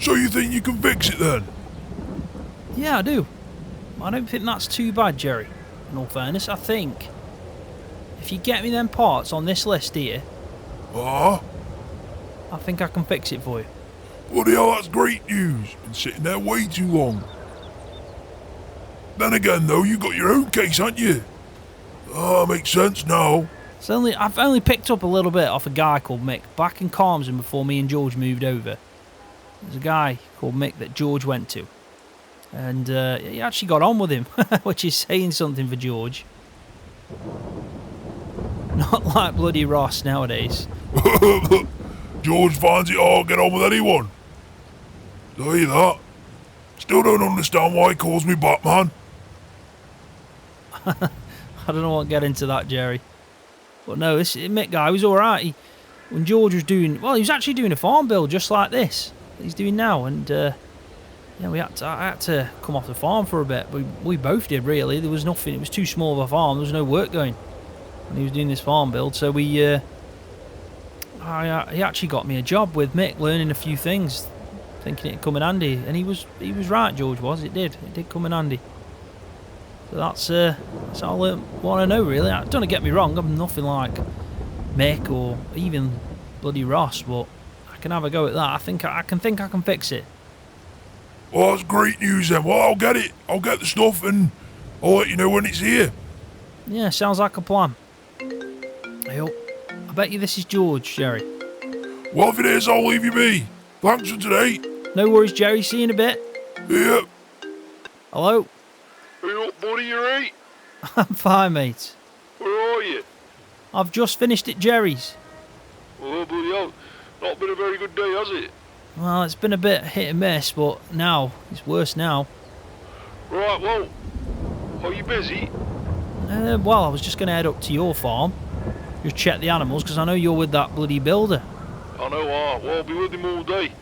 So you think you can fix it then? Yeah, I do. I don't think that's too bad, Jerry. In all fairness, I think if you get me them parts on this list here, Ah? I think I can fix it for you. Bloody hell, that's great news. Been sitting there way too long. Then again, though, you got your own case, haven't you? Ah, makes sense now. I've only picked up a little bit off a guy called Mick back in Carmsden before me and George moved over. There's a guy called Mick that George went to, and he actually got on with him, which is saying something for George. Not like bloody Ross nowadays. George finds it hard to get on with anyone. Tell you that. Still don't understand why he calls me Batman. I don't know what to get into that, Jerry. But no, this Mick guy was alright. When George was doing... Well, he was actually doing a farm build just like this that he's doing now. And, yeah, I had to come off the farm for a bit. We both did, really. There was nothing. It was too small of a farm. There was no work going when he was doing this farm build. So he actually got me a job with Mick, learning a few things, thinking it'd come in handy. And he was right, George was. It did come in handy. So that's all I want to know, really. Don't get me wrong, I'm nothing like Mick or even bloody Ross, but I can have a go at that. I think I can fix it. Well, that's great news then. Well, I'll get it. I'll get the stuff and I'll let you know when it's here. Yeah, sounds like a plan. I bet you this is George, Jerry. Well, if it is, I'll leave you be. Thanks for today. No worries, Jerry. See you in a bit. Yeah. Hello? Hey up, buddy, you right? I'm fine, mate. Where are you? I've just finished at Jerry's. Oh, bloody hell. Not been a very good day, has it? Well, it's been a bit hit and miss, but now, it's worse now. Right, well, are you busy? Well, I was just going to head up to your farm. Just check the animals, because I know you're with that bloody builder. I know, well, I'll be with him all day.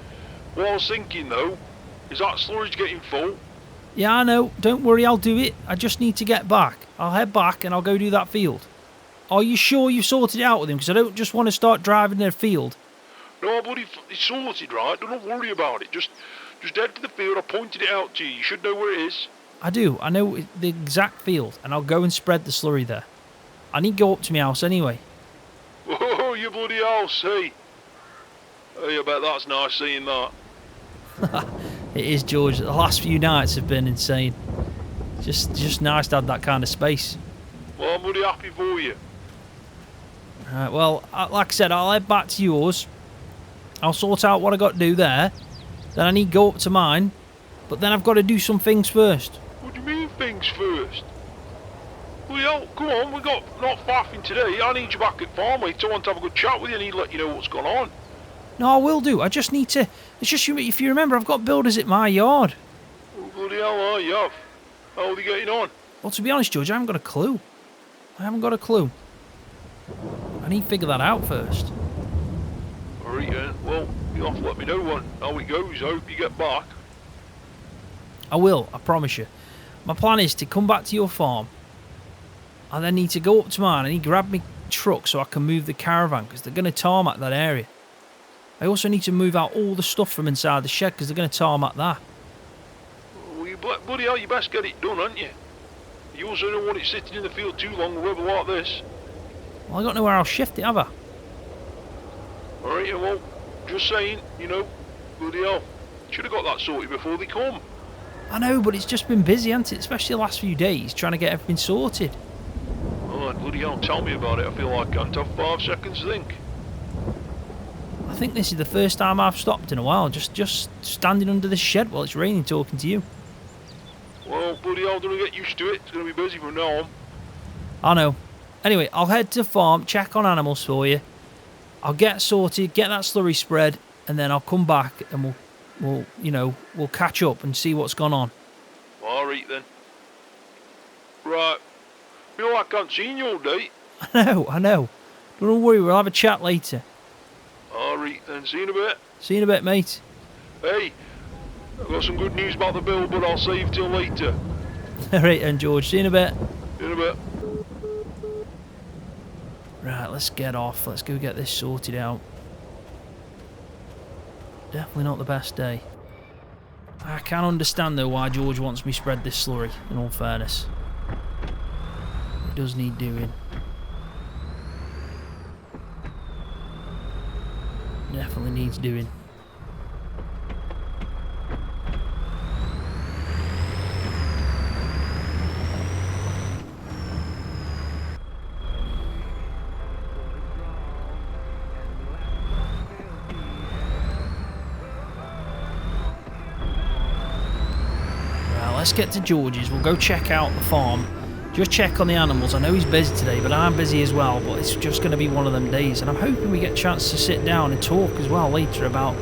What I was thinking, though, is that storage getting full? Yeah, I know. Don't worry, I'll do it. I just need to get back. I'll head back and I'll go do that field. Are you sure you've sorted it out with him? Because I don't just want to start driving in a field. No, buddy, it's sorted, right? Don't worry about it. Just head to the field. I pointed it out to you. You should know where it is. I do. I know the exact field, and I'll go and spread the slurry there. I need to go up to my house anyway. Oh, your bloody house, hey. Hey, I bet that's nice seeing that. It is, George. The last few nights have been insane. Just nice to have that kind of space. Well, I'm really happy for you. Right, well, like I said, I'll head back to yours. I'll sort out what I got to do there. Then I need to go up to mine. But then I've got to do some things first. What do you mean things first? Well, come on, we got not faffing today. I need you back at farm, mate. I want to have a good chat with you. I need to let you know what's going on. No, I will do. I just need to... It's just, if you remember, I've got builders at my yard. Oh, bloody hell, are you have? How are they getting on? Well, to be honest, George, I haven't got a clue. I need to figure that out first. Alright then, well, you'll have to let me know how it goes. I hope you get back. I will, I promise you. My plan is to come back to your farm. I then need to go up to mine. I need to grab my truck so I can move the caravan, because they're going to tarmac that area. I also need to move out all the stuff from inside the shed, because they're going to tarmac that. Well, bloody hell, you best get it done, haven't you? You also don't want it sitting in the field too long with weather like this. Well, I got nowhere I'll shift it, have I? Alright, well, just saying, you know, bloody hell. Should have got that sorted before they come. I know, but it's just been busy, hasn't it? Especially the last few days, trying to get everything sorted. Oh, bloody hell, tell me about it. I feel like I can't have 5 seconds to think. I think this is the first time I've stopped in a while, just standing under this shed while it's raining talking to you. Well, bloody hell, don't get used to it. It's going to be busy from now on. I know. Anyway, I'll head to the farm, check on animals for you. I'll get sorted, get that slurry spread, and then I'll come back and we'll catch up and see what's gone on. Alright then. Right. Feel like I can't see you all day. I know. Don't worry, we'll have a chat later. Alright then, see you in a bit. See you in a bit, mate. Hey, I've got some good news about the bill, but I'll save till later. Alright then, George, see you in a bit. See you in a bit. Right, let's get off. Let's go get this sorted out. Definitely not the best day. I can understand though why George wants me spread this slurry, in all fairness. It does need doing. Definitely needs doing. Let's get to George's. We'll go check out the farm. Just check on the animals. I know he's busy today, but I'm busy as well. But it's just going to be one of them days. And I'm hoping we get a chance to sit down and talk as well later about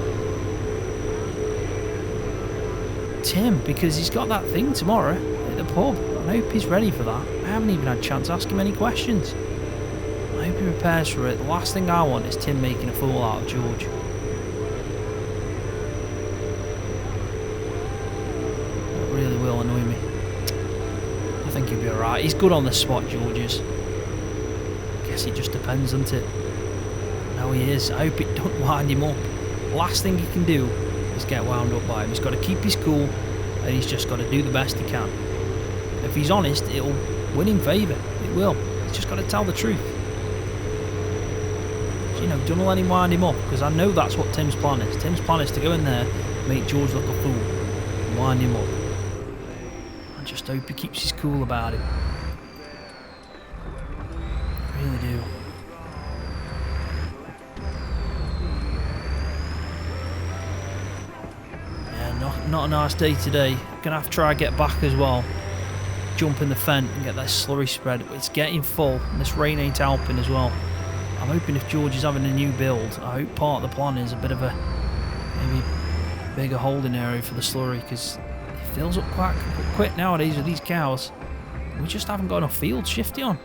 Tim. Because he's got that thing tomorrow at the pub. I hope he's ready for that. I haven't even had a chance to ask him any questions. I hope he prepares for it. The last thing I want is Tim making a fool out of George. Really will annoy me. I think he'll be alright. He's good on the spot, George's. Guess it just depends, doesn't it? No, he is. I hope it don't wind him up. Last thing he can do is get wound up by him. He's got to keep his cool, and he's just got to do the best he can. If he's honest, it'll win in favour. It will. He's just got to tell the truth. So, you know, don't let him wind him up, because I know that's what Tim's plan is. Tim's plan is to go in there, make George look a fool, and wind him up. I just hope he keeps his cool about it. I really do. Yeah, not a nice day today. Gonna have to try and get back as well. Jump in the fence and get that slurry spread. It's getting full and this rain ain't helping as well. I'm hoping if George is having a new build, I hope part of the plan is a bit of a maybe bigger holding area for the slurry, because fills up quite quick nowadays with these cows. We just haven't got enough field shifty on.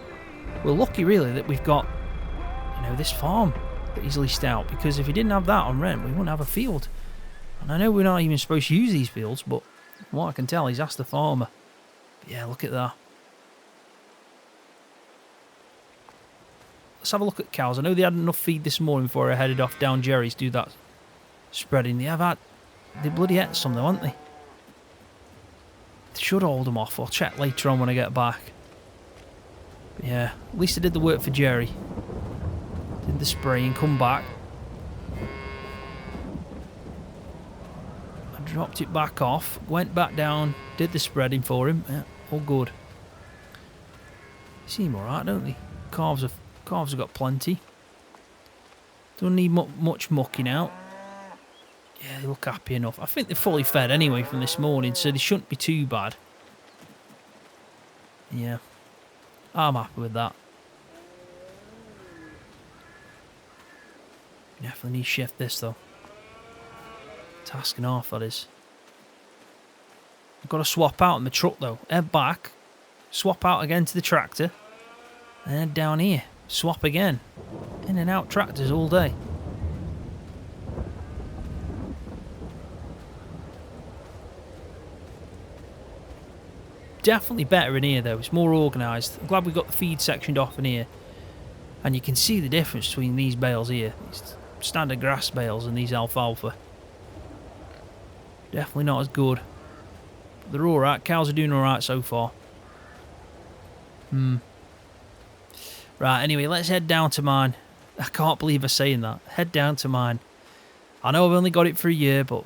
We're lucky really that we've got, you know, this farm that he's leased out, because if he didn't have that on rent, we wouldn't have a field. And I know we're not even supposed to use these fields, but from what I can tell, he's asked the farmer. But yeah, look at that. Let's have a look at cows. I know they had enough feed this morning before I headed off down Jerry's to do that spreading. They bloody ate some though, haven't they? Should hold them off. I'll check later on when I get back. But yeah, at least I did the work for Jerry. Did the spray and come back. I dropped it back off, went back down, did the spreading for him. Yeah, all good. They seem alright, don't they? Calves have got plenty. Don't need much mucking out. Yeah, they look happy enough. I think they're fully fed anyway from this morning, so they shouldn't be too bad. Yeah, I'm happy with that. Definitely need to shift this though. Task and a half, that is. I've got to swap out in the truck though. Head back, swap out again to the tractor, and head down here. Swap again. In and out tractors all day. Definitely better in here though, it's more organised. I'm glad we got the feed sectioned off in here. And you can see the difference between these bales here. These standard grass bales and these alfalfa. Definitely not as good. But they're alright, cows are doing alright so far. Right, anyway, let's head down to mine. I can't believe I'm saying that. Head down to mine. I know I've only got it for a year, but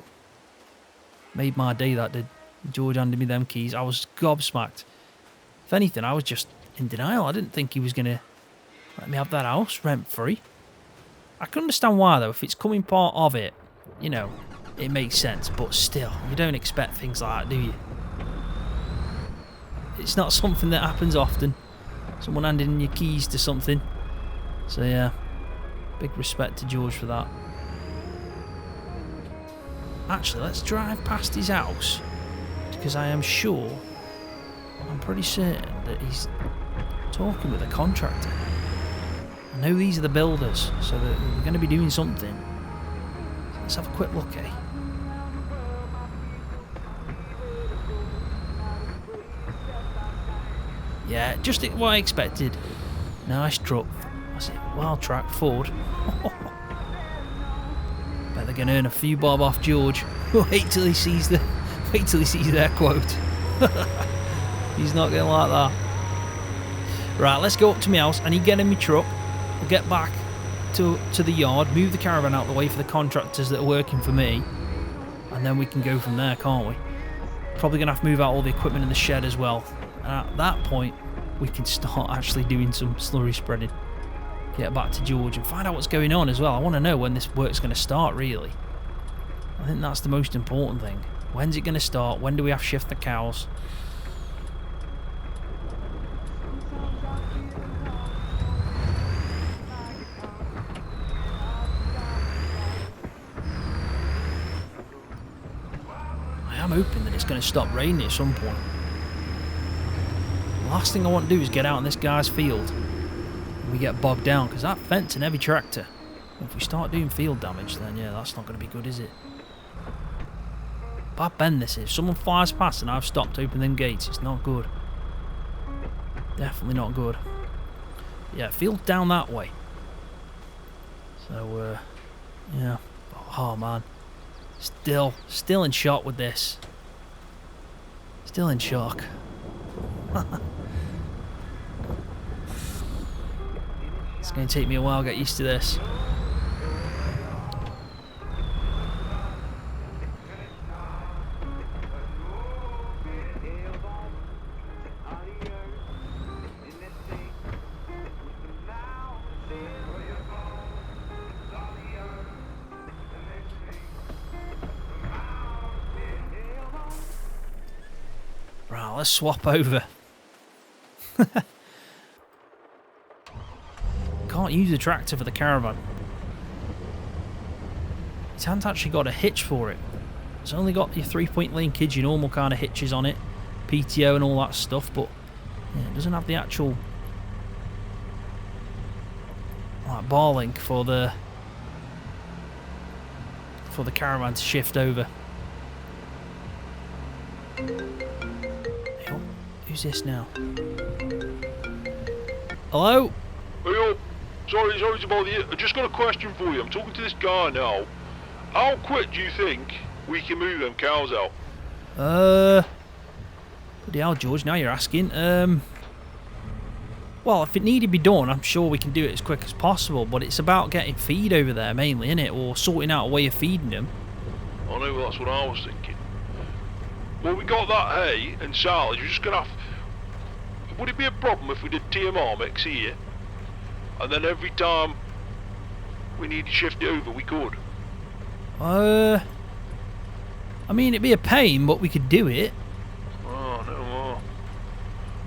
made my day, that did. George handed me them keys. I was gobsmacked. If anything, I was just in denial. I didn't think he was going to let me have that house rent-free. I can understand why, though. If it's coming part of it, you know, it makes sense. But still, you don't expect things like that, do you? It's not something that happens often. Someone handing your keys to something. So, yeah. Big respect to George for that. Actually, let's drive past his house. Because I am sure, I'm pretty certain that he's talking with a contractor. I know these are the builders, so they're going to be doing something. Let's have a quick look, eh? Yeah, just what I expected. Nice truck. What's it? Wild Track Ford. Bet they're going to earn a few bob off George. Wait till he sees the Wait till he sees their quote. He's not going to like that. Right, let's go up to my house. I need to get in my truck. We'll get back to the yard, move the caravan out of the way for the contractors that are working for me, and then we can go from there, can't we? Probably going to have to move out all the equipment in the shed as well. And at that point, we can start actually doing some slurry spreading. Get back to George and find out what's going on as well. I want to know when this work's going to start, really. I think that's the most important thing. When's it going to start? When do we have to shift the cows? I'm hoping that it's going to stop raining at some point. The last thing I want to do is get out in this guy's field and we get bogged down, because that fence and heavy tractor, if we start doing field damage, then yeah, that's not going to be good, is it? Bad bend this is. If someone flies past and I've stopped opening them gates, it's not good. Definitely not good. Yeah, field down that way. So, yeah. Oh man. Still in shock with this. Still in shock. It's going to take me a while to get used to this. Right, let's swap over. Can't use the tractor for the caravan. It hasn't actually got a hitch for it. It's only got your 3-point linkage, your normal kind of hitches on it, PTO and all that stuff, but yeah, it doesn't have the actual like bar link for the caravan to shift over. Who's this now? Hello? Hey, sorry to bother you. I just got a question for you. I'm talking to this guy now. How quick do you think we can move them cows out? Bloody hell, George, now you're asking. Well, if it needed to be done, I'm sure we can do it as quick as possible, but it's about getting feed over there mainly, isn't it? Or sorting out a way of feeding them. I know, that's what I was thinking. Well, we got that hay and silage. We're just going to have... Would it be a problem if we did TMR mix here, and then every time we need to shift it over, we could? I mean, it'd be a pain, but we could do it. Oh, no more.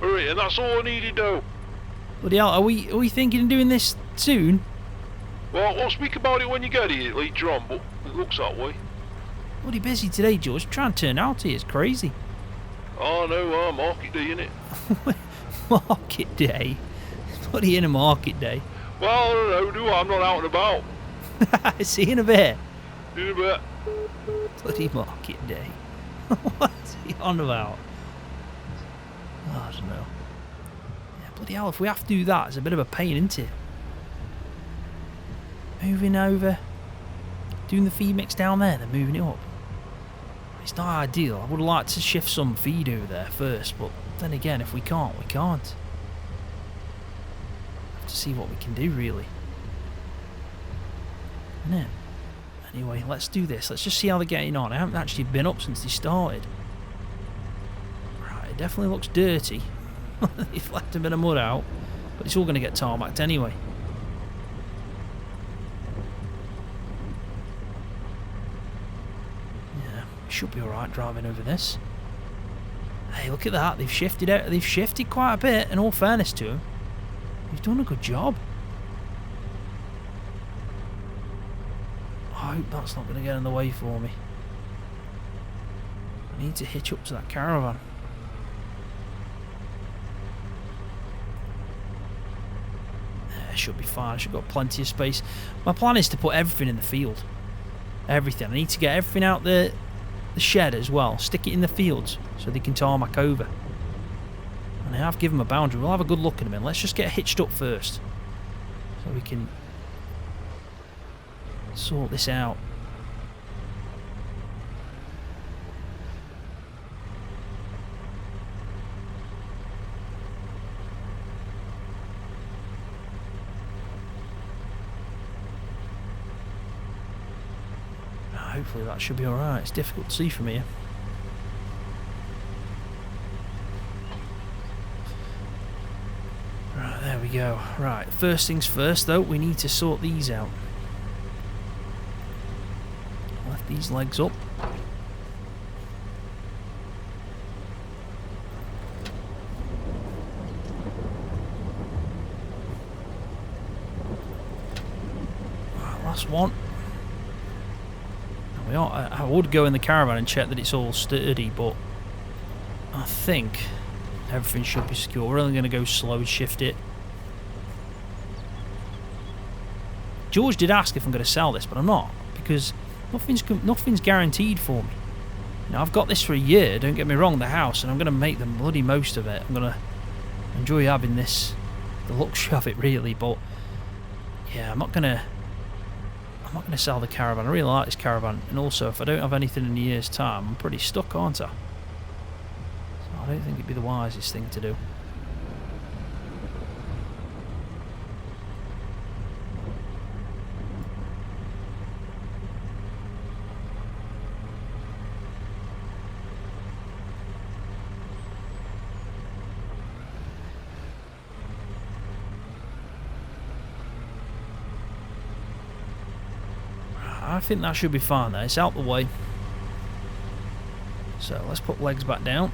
Alright, and that's all I needed though. Bloody hell, are we thinking of doing this soon? Well, we'll speak about it when you get here later on, but it looks that way. Bloody busy today, George. Trying to turn out here is crazy. Oh no, market day, innit? Market day? Bloody in a market day. Well, I don't know, do I? I'm not out and about. See you in a bit. See you in a bit. Bloody market day. What's he on about? Oh, I don't know. Yeah, bloody hell, if we have to do that, it's a bit of a pain, isn't it? Moving over. Doing the feed mix down there, then moving it up. It's not ideal. I would like to shift some feed over there first, but then again, if we can't, we can't. Have to see what we can do, really. Isn't it? Anyway, let's do this. Let's just see how they're getting on. I haven't actually been up since they started. Right, it definitely looks dirty. They've left a bit of mud out, but it's all going to get tarmacked anyway. Should be alright driving over this. Hey, look at that. They've shifted out. They've shifted quite a bit, in all fairness to them. They've done a good job. I hope that's not going to get in the way for me. I need to hitch up to that caravan. It should be fine. I should got plenty of space. My plan is to put everything in the field. Everything. I need to get everything out the shed as well. Stick it in the fields so they can tarmac over. And I have given them a boundary. We'll have a good look at them. Let's just get hitched up first so we can sort this out. hopefully that should be alright. It's difficult to see from here. Right, there we go. Right, first things first though, we need to sort these out. Lift these legs up. Right, last one. I would go in the caravan and check that it's all sturdy, but I think everything should be secure. We're only going to go slow and shift it. George did ask if I'm going to sell this, but I'm not, because nothing's guaranteed for me. Now, I've got this for a year, don't get me wrong, the house, and I'm going to make the bloody most of it. I'm going to enjoy having this, the luxury of it, really, but yeah, I'm not going to sell the caravan. I really like this caravan, and also if I don't have anything in a year's time, I'm pretty stuck, aren't I? So I don't think it'd be the wisest thing to do. I think that should be fine there. It's out the way. So let's put legs back down.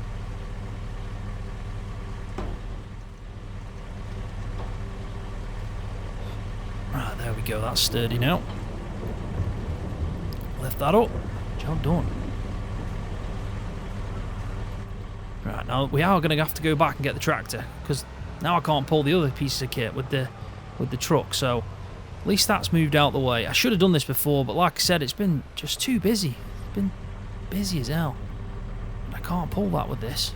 Right, there we go. That's sturdy now. Lift that up. Job done. Right, now we are going to have to go back and get the tractor, because now I can't pull the other pieces of kit with the truck. So at least that's moved out the way. I should have done this before, but like I said, it's been just too busy. It's been busy as hell. And I can't pull that with this.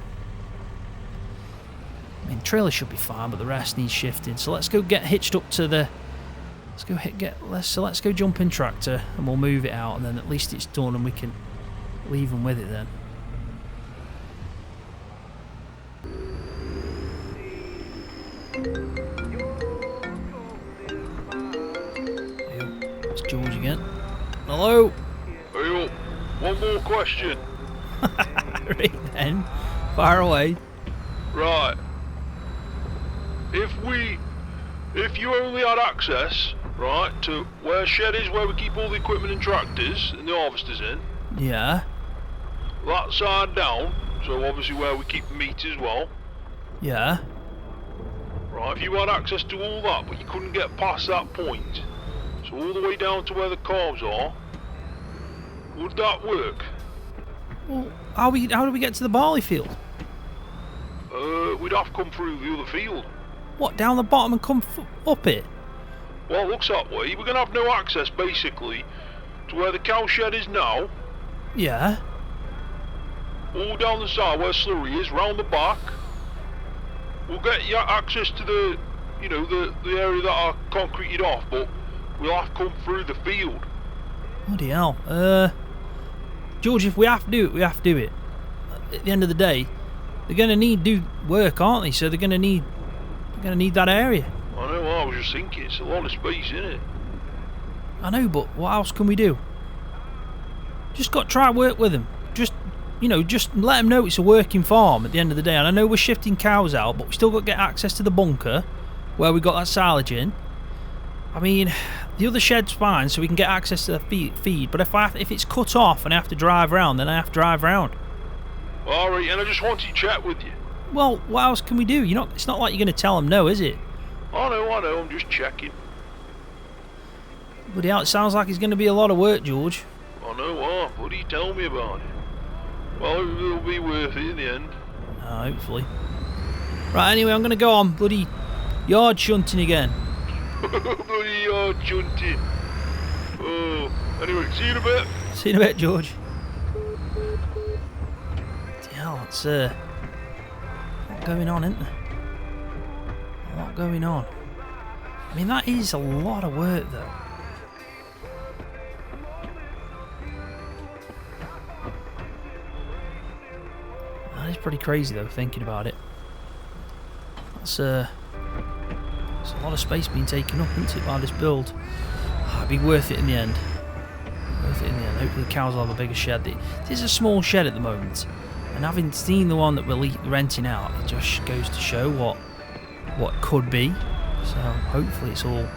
I mean, trailer should be fine, but the rest needs shifting. So let's go get hitched up to the... Let's go jump in tractor, and we'll move it out, and then at least it's done, and we can leave them with it then. George again. Hello? Hey, one more question. Right then. Fire away. Right. If you only had access, right, to where shed is, where we keep all the equipment and tractors and the harvesters in. Yeah. That side down, so obviously where we keep the meat as well. Yeah. Right, if you had access to all that, but you couldn't get past that point, so all the way down to where the calves are, would that work? Well, how do we get to the barley field? We'd have to come through the other field. What, down the bottom and come up it? Well, it looks that way. We're going to have no access, basically, to where the cow shed is now. Yeah. All down the side where slurry is, round the back. We'll get you access to the, you know, the area that are concreted off, but we'll have to come through the field. Bloody hell. George, if we have to do it, we have to do it. At the end of the day, they're going to need do work, aren't they? So they're going to need that area. I know, I was just thinking, it's a lot of space, isn't it? I know, but what else can we do? Just got to try work with them. Just let them know it's a working farm at the end of the day. And I know we're shifting cows out, but we still got to get access to the bunker where we got that silage in. I mean, the other shed's fine, so we can get access to the feed. But if it's cut off and I have to drive round, then I have to drive round. Alright, and I just wanted to chat with you. Well, what else can we do? It's not like you're going to tell them no, is it? I know, I'm just checking. Bloody hell, it sounds like it's going to be a lot of work, George. I know, what do you tell me about it? Well, it'll be worth it in the end. Hopefully. Right, anyway, I'm going to go on bloody yard shunting again. Bloody yard shunting. Oh, anyway, see you in a bit. See you in a bit, George. Hell, it's a lot going on, isn't there? A lot going on. I mean, that is a lot of work, though. That is pretty crazy, though, thinking about it. That's a lot of space being taken up, isn't it, by this build? It'd be worth it in the end. Worth worth it in the end. Hopefully the cows will have a bigger shed. It is a small shed at the moment, and having seen the one that we're renting out, it just goes to show what could be. So hopefully it's all,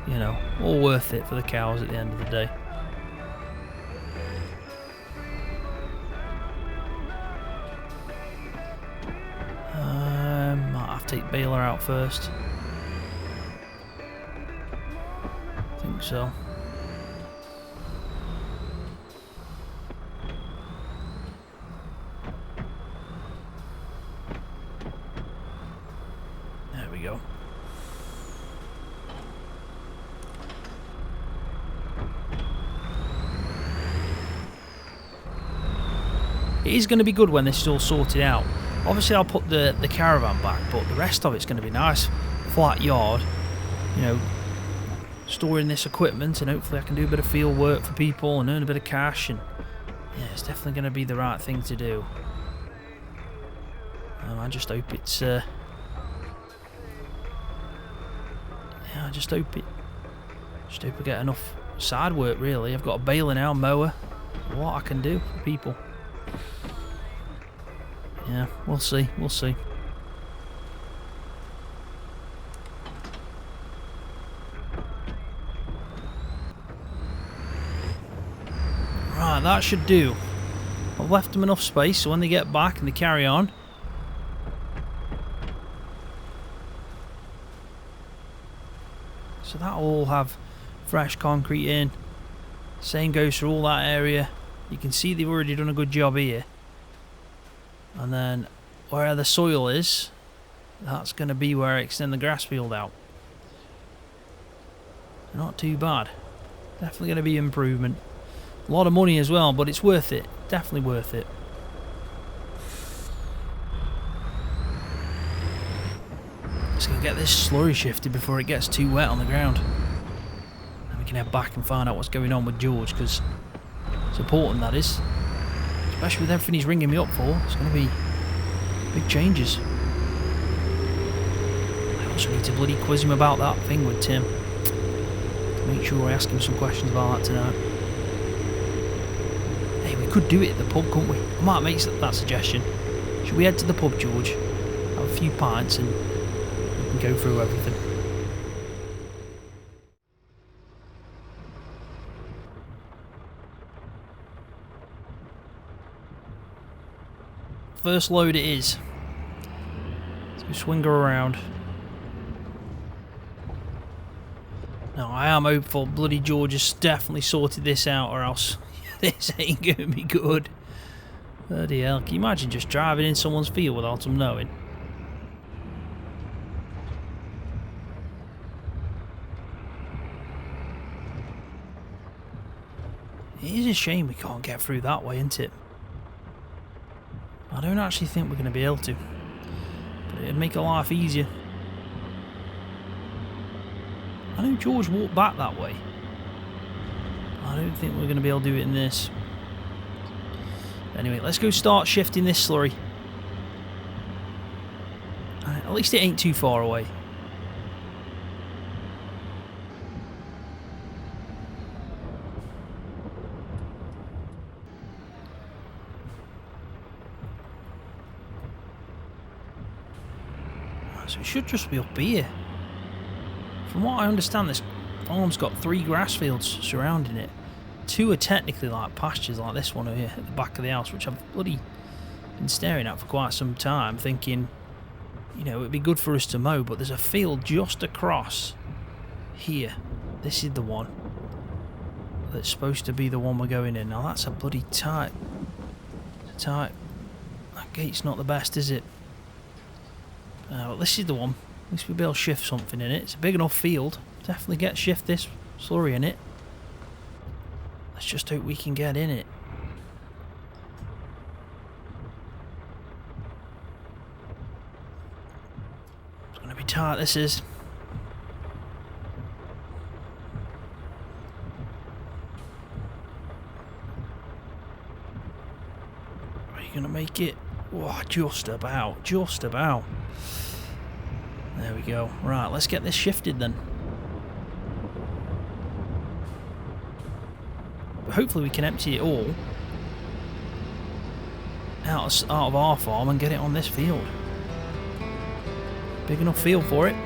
you know, all worth it for the cows at the end of the day. Might have to take baler out first. I think so. There we go. It is going to be good when this is all sorted out. Obviously I'll put the caravan back, but the rest of it's going to be nice. Flat yard, you know, storing this equipment, and hopefully I can do a bit of field work for people and earn a bit of cash, and yeah, it's definitely going to be the right thing to do. I just hope it's yeah, I just hope I get enough side work really. I've got a baler now, mower, what I can do for people. Yeah, we'll see, we'll see. Right, that should do. I've left them enough space so when they get back and they carry on. So that'll all have fresh concrete in. Same goes for all that area. You can see they've already done a good job here. And then where the soil is, that's going to be where I extend the grass field out. Not too bad. Definitely going to be improvement. A lot of money as well, but it's worth it. Definitely worth it. Just going to get this slurry shifted before it gets too wet on the ground. And we can head back and find out what's going on with George, because it's important, that is. Especially with everything he's ringing me up for. It's going to be big changes. I also need to bloody quiz him about that thing with Tim. To make sure I ask him some questions about that tonight. Hey, we could do it at the pub, couldn't we? I might make that suggestion. Should we head to the pub, George? Have a few pints and we can go through everything. First load it is. So we swing her around. Now I am hopeful bloody George has definitely sorted this out, or else this ain't gonna be good. Bloody hell, can you imagine just driving in someone's field without them knowing? It is a shame we can't get through that way, isn't it? I don't actually think we're going to be able to, but it'd make our life easier. I know George walked back that way. I don't think we're going to be able to do it in this. Anyway, let's go start shifting this slurry. At least it ain't too far away. So it should just be up here. From what I understand, this farm's got 3 grass fields surrounding it. 2 are technically like pastures, like this one here at the back of the house, which I've bloody been staring at for quite some time, thinking, you know, it'd be good for us to mow, but there's a field just across here. This is the one that's supposed to be the one we're going in. Now that's a bloody tight. That gate's not the best, is it? Well, this is the one. At least we'll be able to shift something in it. It's a big enough field. Definitely shift this slurry in it. Let's just hope we can get in it. It's going to be tight, this is. Are you going to make it? Oh, just about. Just about. There we go. Right, let's get this shifted then. hopefully we can empty it all out of our farm and get it on this field. Big enough field for it.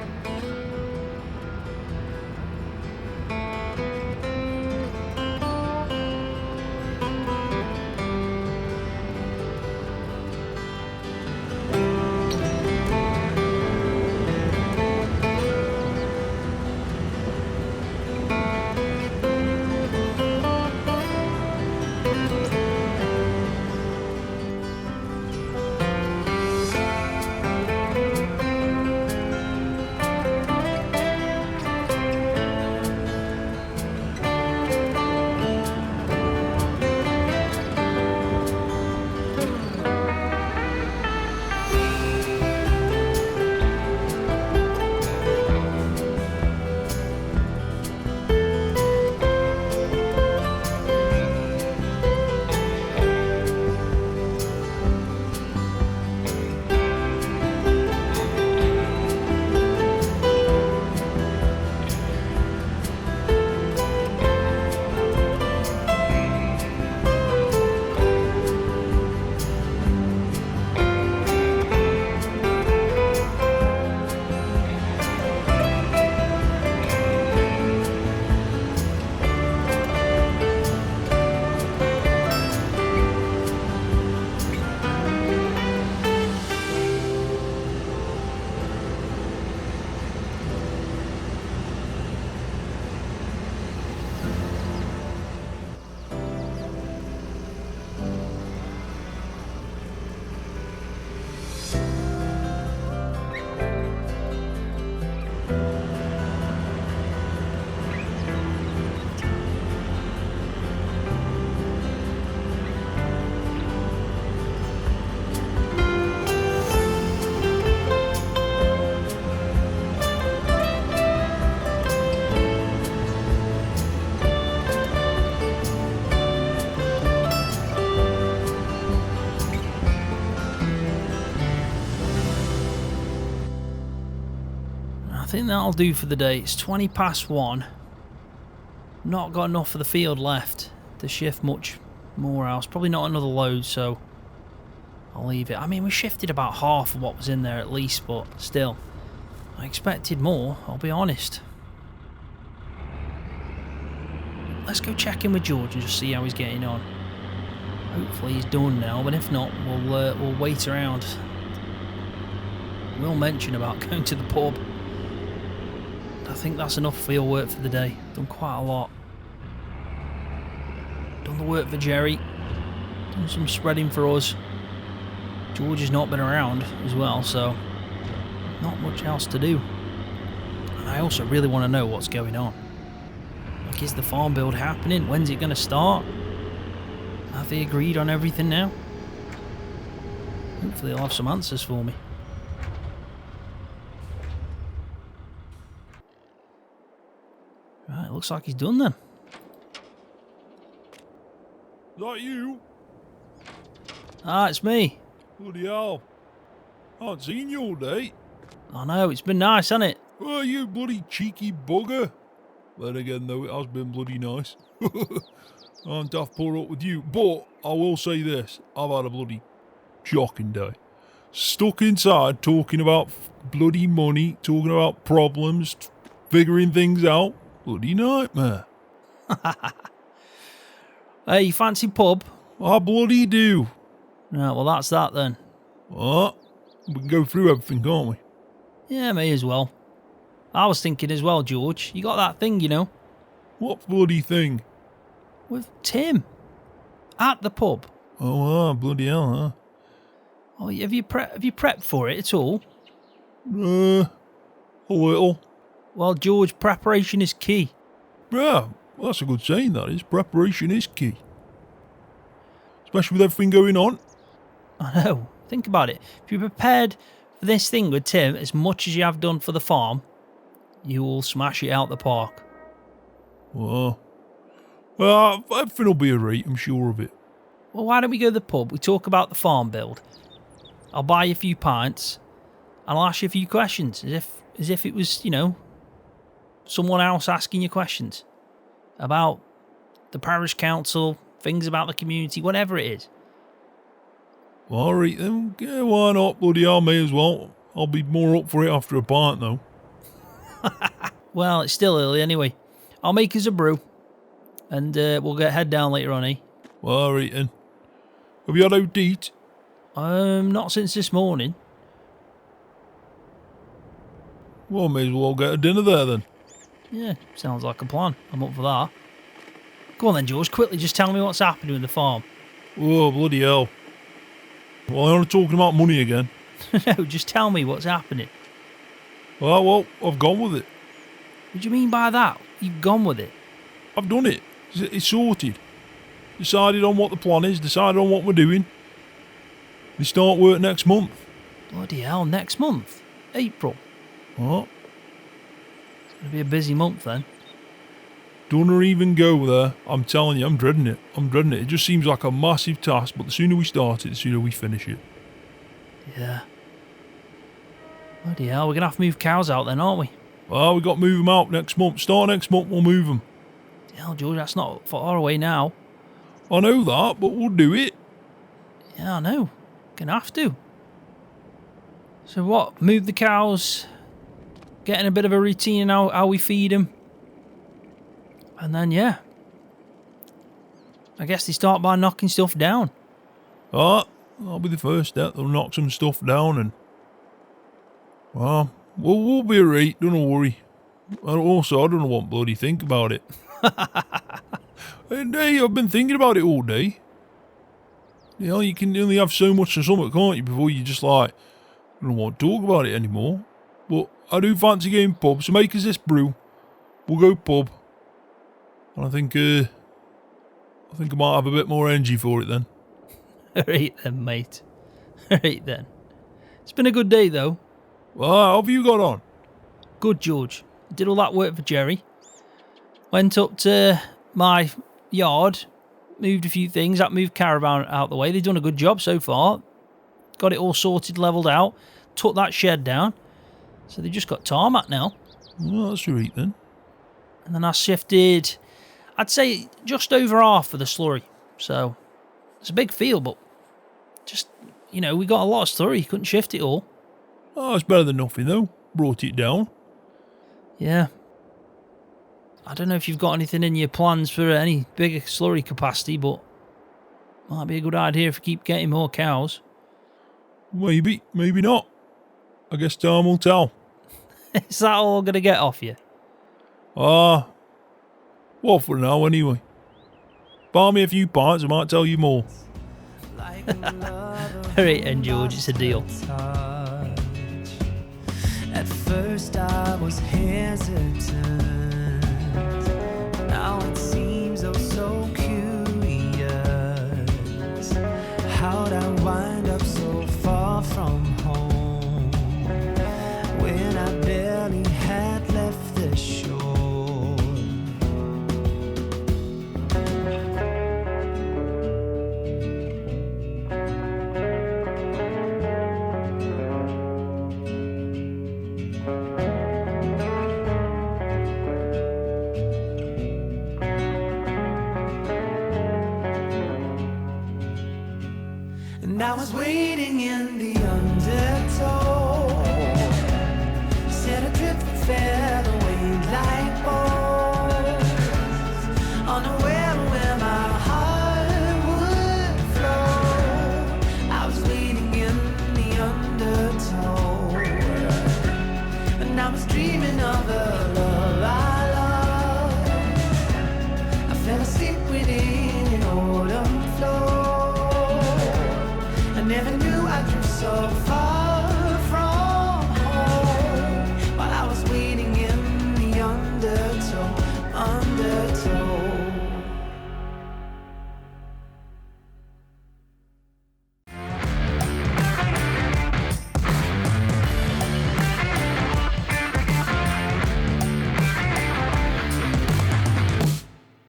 I think that'll do for the day. It's 20 past 1. Not got enough for the field left to shift much more else. Probably not another load, so I'll leave it. I mean, we shifted about half of what was in there at least, but still, I expected more, I'll be honest. Let's go check in with George and just see how he's getting on. Hopefully he's done now, but if not, we'll wait around. We'll mention about going to the pub. I think that's enough field work for the day. Done quite a lot. Done the work for Jerry. Done some spreading for us. George has not been around as well, so not much else to do. And I also really want to know what's going on. Like, is the farm build happening? When's it going to start? Have they agreed on everything now? Hopefully they'll have some answers for me. Right, looks like he's done then. Is that you? Ah, it's me. Bloody hell. I haven't seen you all day. I know, it's been nice, hasn't it? Oh, you bloody cheeky bugger. Then again, though, it has been bloody nice. I'm daft put up with you, but I will say this. I've had a bloody shocking day. Stuck inside talking about bloody money, talking about problems, figuring things out. Bloody nightmare. Hey, you fancy pub? I bloody do. Right, well that's that then. What? We can go through everything, can't we? Yeah, may as well. I was thinking as well, George. You got that thing, you know. What bloody thing? With Tim. At the pub. Oh, bloody hell, huh? Oh, have you prepped for it at all? A little. Well, George, preparation is key. Yeah, well, that's a good saying, that is. Preparation is key. Especially with everything going on. I know. Think about it. If you're prepared for this thing with Tim as much as you have done for the farm, you will smash it out the park. Well, everything will be alright, I'm sure of it. Well, why don't we go to the pub? We talk about the farm build. I'll buy you a few pints. And I'll ask you a few questions, as if it was, you know, someone else asking you questions about the parish council, things about the community, whatever it is. Alright then, yeah, why not? Bloody hell, may as well. I'll be more up for it after a pint though. Well, it's still early anyway. I'll make us a brew. And we'll head down later on, eh? Alright then. Have you had out to eat? Not since this morning. Well, may as well get a dinner there then. Yeah, sounds like a plan. I'm up for that. Go on then, George. Quickly, just tell me what's happening with the farm. Oh, bloody hell. Well, I'm talking about money again. No, just tell me what's happening. Oh, well, I've gone with it. What do you mean by that? You've gone with it? I've done it. It's sorted. Decided on what the plan is, decided on what we're doing. We start work next month. Bloody hell, next month? April? What? It's going to be a busy month then. Don't even go there. I'm telling you, I'm dreading it. It just seems like a massive task, but the sooner we start it, the sooner we finish it. Yeah. Bloody hell, we're going to have to move cows out then, aren't we? Well, we got to move them out next month. Start next month, we'll move them. Hell, George, that's not far away now. I know that, but we'll do it. Yeah, I know. Gonna have to. So what? Move the cows, getting a bit of a routine in how we feed them. And then, yeah. I guess they start by knocking stuff down. Ah, that'll be the first step. They'll knock some stuff down and... Well, we'll be alright, don't worry. And also, I don't know what bloody think about it. And hey, I've been thinking about it all day. You know, you can only have so much of something, can't you, before you just like, I don't want to talk about it anymore. But I do fancy going pub, so make us this brew. We'll go pub. And I think I might have a bit more energy for it then. Alright then, mate. Alright then. It's been a good day though. Well, how have you got on? Good, George. Did all that work for Jerry. Went up to my yard, moved a few things, that moved caravan out the way. They've done a good job so far. Got it all sorted, levelled out. Took that shed down. So they've just got tarmac now. Well, that's right then. And then I shifted, I'd say just over half of the slurry. So it's a big field, but just, you know, we got a lot of slurry. Couldn't shift it all. Oh, it's better than nothing though. Brought it down. Yeah. I don't know if you've got anything in your plans for any bigger slurry capacity, but might be a good idea if you keep getting more cows. Maybe, maybe not. I guess time will tell. Is that all going to get off you? Well, for now anyway. Buy me a few pints, I might tell you more. Alright then, George, it's a deal. At first I was hesitant. Now it seems oh so curious. How'd I wind up so far from home when I barely had left the shore? And I was waiting in the undertow, set adrift and fell away like bones, unaware where my heart would flow. I was waiting in the undertow, and I was dreaming of the love I love. I fell asleep within an autumn flow. I never knew I'd drift so far.